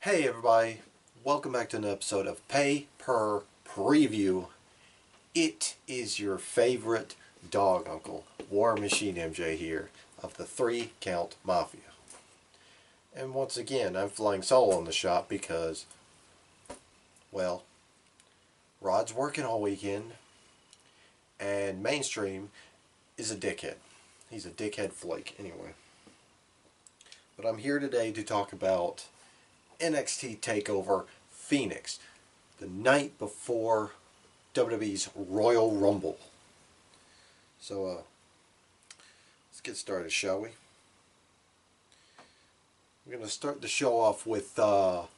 Hey everybody, welcome back to an episode of Pay Per Preview. It is your favorite dog uncle, War Machine MJ here, of the 3 Count Mafia. And once again, I'm flying solo in the shop because, well, Rod's working all weekend, and Mainstream is a dickhead. He's a dickhead flake, anyway. But I'm here today to talk about NXT Takeover Phoenix, the night before WWE's Royal Rumble. So, let's get started, shall we? We're going to start the show off with the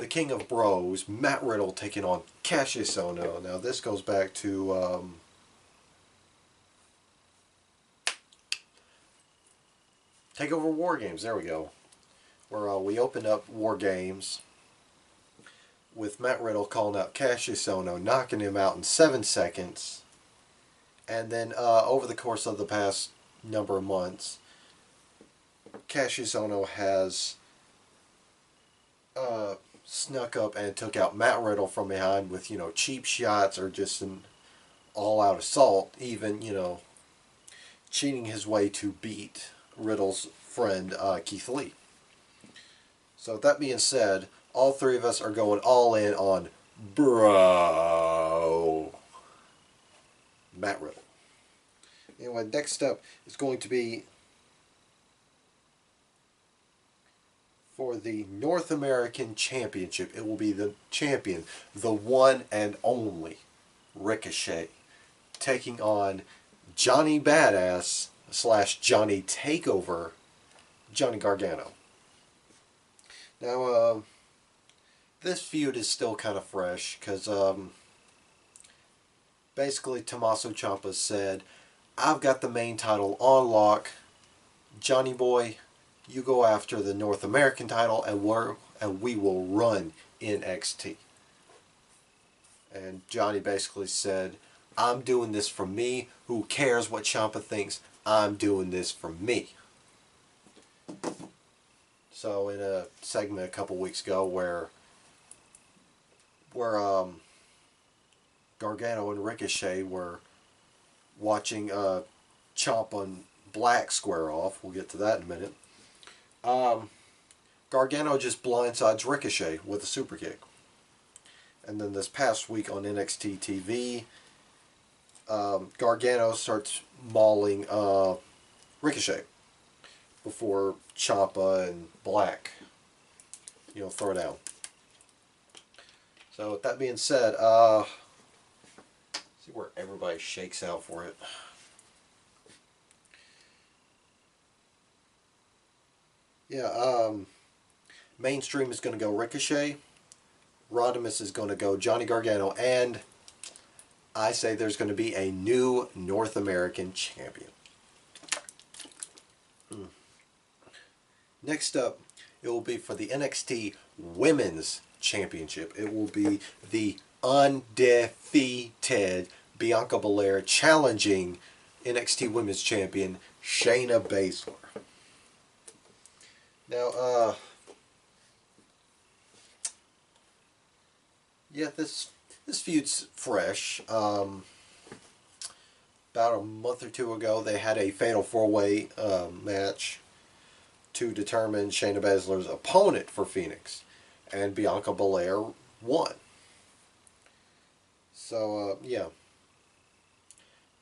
King of Bros, Matt Riddle, taking on Cassius Ohno. Now, this goes back to Takeover War Games. There we go. Where we opened up War Games with Matt Riddle calling out Cassius Ohno, knocking him out in 7 seconds. And then over the course of the past number of months, Cassius Ohno has snuck up and took out Matt Riddle from behind with, cheap shots or just an all-out assault, even, cheating his way to beat Riddle's friend Keith Lee. So with that being said, all three of us are going all in on Bro Matt Riddle. Anyway, next up is going to be for the North American Championship. It will be the champion, the one and only Ricochet, taking on Johnny Badass / Johnny Takeover, Johnny Gargano. Now, this feud is still kind of fresh because basically Tommaso Ciampa said, I've got the main title on lock. Johnny boy, you go after the North American title and we will run NXT. And Johnny basically said, I'm doing this for me. Who cares what Ciampa thinks? I'm doing this for me. So in a segment a couple weeks ago where Gargano and Ricochet were watching Ciampa and Black square off, we'll get to that in a minute, Gargano just blindsides Ricochet with a super kick. And then this past week on NXT TV, Gargano starts mauling Ricochet before Ciampa and Black, throw down. So with that being said, see where everybody shakes out for it. Yeah, Mainstream is going to go Ricochet. Rodimus is going to go Johnny Gargano, and I say there's going to be a new North American champion. Next up, it will be for the NXT Women's Championship. It will be the undefeated Bianca Belair challenging NXT Women's Champion Shayna Baszler. Now, yeah, this feud's fresh. About a month or two ago, they had a fatal 4-way match to determine Shayna Baszler's opponent for Phoenix, and Bianca Belair won. So, yeah.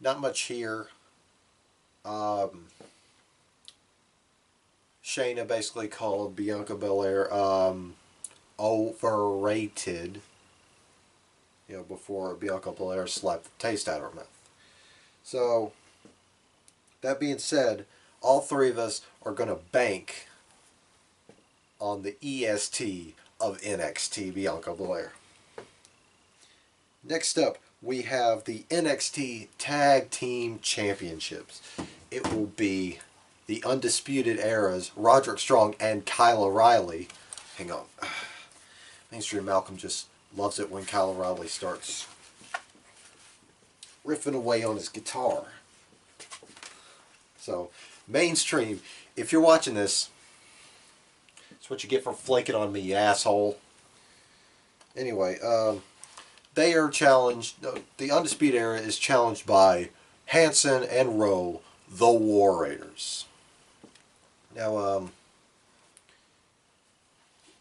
Not much here. Shayna basically called Bianca Belair overrated, before Bianca Belair slapped the taste out of her mouth. So, that being said, all three of us are going to bank on the EST of NXT Bianca Belair. Next up, we have the NXT Tag Team Championships. It will be the Undisputed Era's Roderick Strong and Kyle O'Reilly. Hang on. Mainstream Malcolm just loves it when Kyle O'Reilly starts riffing away on his guitar. So, Mainstream, if you're watching this, That's what you get for flaking on me, you asshole. Anyway, they are challenged. The Undisputed Era is challenged by Hanson and Rowe, the War Raiders. Now,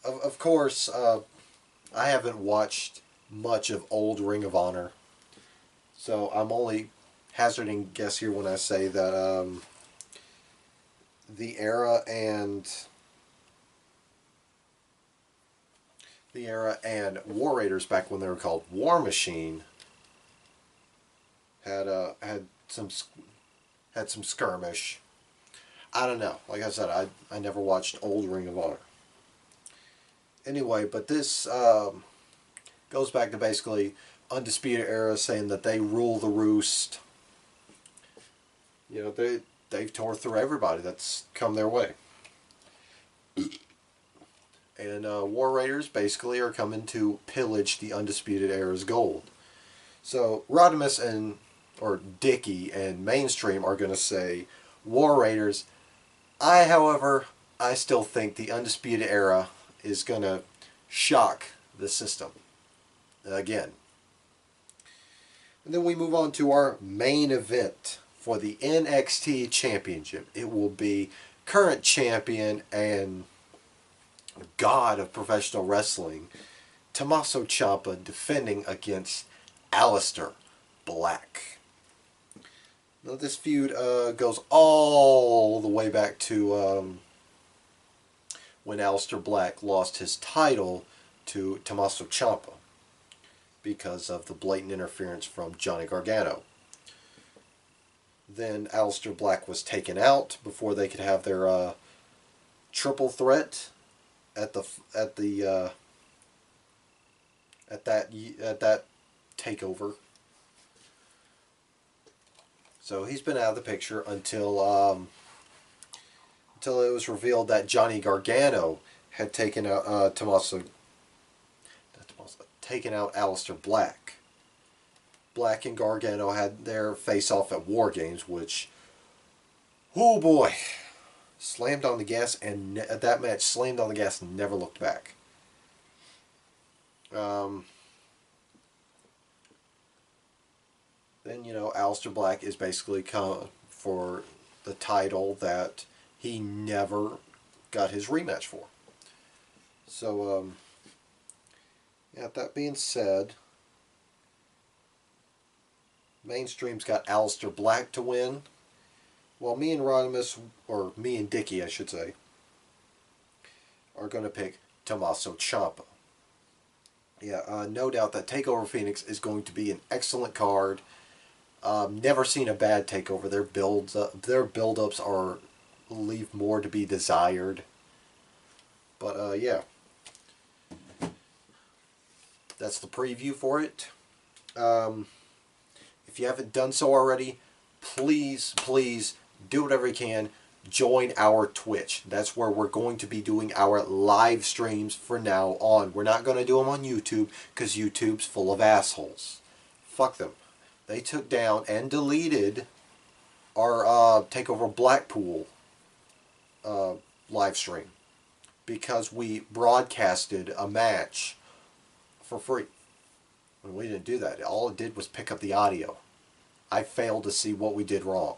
of course, I haven't watched much of old Ring of Honor, so I'm only hazarding guess here when I say that the Era and War Raiders, back when they were called War Machine, had some skirmish. I don't know. Like I said, I never watched old Ring of Honor. Anyway, but this goes back to basically Undisputed Era saying that they rule the roost. You know, they've tore through everybody that's come their way. And War Raiders basically are coming to pillage the Undisputed Era's gold. So Rodimus or Dickie and Mainstream are going to say, War Raiders. However, I still think the Undisputed Era is going to shock the system again. And then we move on to our main event for the NXT Championship. It will be current champion and god of professional wrestling, Tommaso Ciampa, defending against Aleister Black. Now this feud goes all the way back to when Aleister Black lost his title to Tommaso Ciampa because of the blatant interference from Johnny Gargano. Then Aleister Black was taken out before they could have their triple threat at that takeover. So he's been out of the picture until it was revealed that Johnny Gargano had taken out taken out Aleister Black. Black and Gargano had their face-off at War Games, which, oh boy, slammed on the gas, and that match slammed on the gas and never looked back. Then, you know, Aleister Black is basically come for the title that he never got his rematch for. So, yeah, that being said, Mainstream's got Aleister Black to win. Well, me and Rodimus, or me and Dickie, I should say, are going to pick Tommaso Ciampa. Yeah, no doubt that TakeOver Phoenix is going to be an excellent card. Never seen a bad TakeOver. Their build-ups leave more to be desired. But yeah, that's the preview for it. If you haven't done so already, please do whatever you can. Join our Twitch. That's where we're going to be doing our live streams from now on. We're not going to do them on YouTube because YouTube's full of assholes. Fuck them. They took down and deleted our TakeOver Blackpool live stream because we broadcasted a match for free. And we didn't do that. All it did was pick up the audio. I failed to see what we did wrong.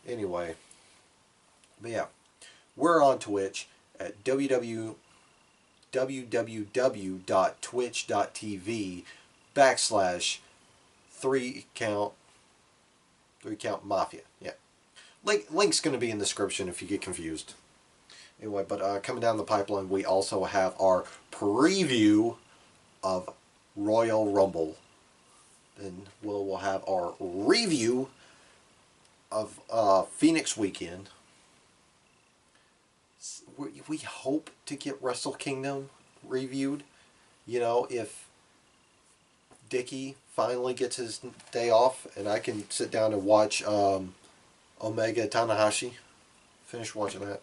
Anyway, but yeah, we're on Twitch at www.twitch.tv/3count Mafia. Yeah, link's going to be in the description if you get confused. Anyway, but coming down the pipeline, we also have our preview of Royal Rumble. Then we'll have our review of Phoenix Weekend. We hope to get Wrestle Kingdom reviewed. You know, if Dickie finally gets his day off and I can sit down and watch Omega Tanahashi. Finish watching that.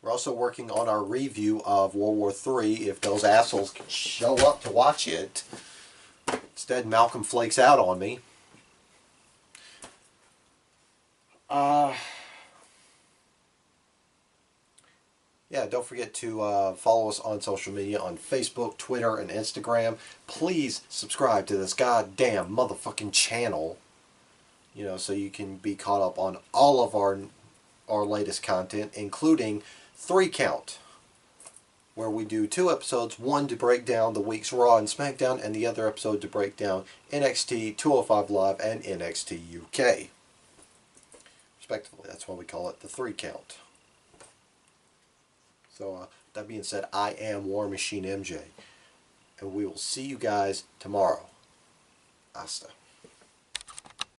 We're also working on our review of World War III if those assholes can show up to watch it. Instead, Malcolm flakes out on me. Yeah, don't forget to follow us on social media on Facebook, Twitter, and Instagram. Please subscribe to this goddamn motherfucking channel. You know, so you can be caught up on all of our latest content, including 3 Count, where we do 2 episodes, one to break down the week's Raw and SmackDown, and the other episode to break down NXT 205 Live and NXT UK, respectively. That's why we call it the 3 Count. So, that being said, I am War Machine MJ, and we will see you guys tomorrow. Hasta.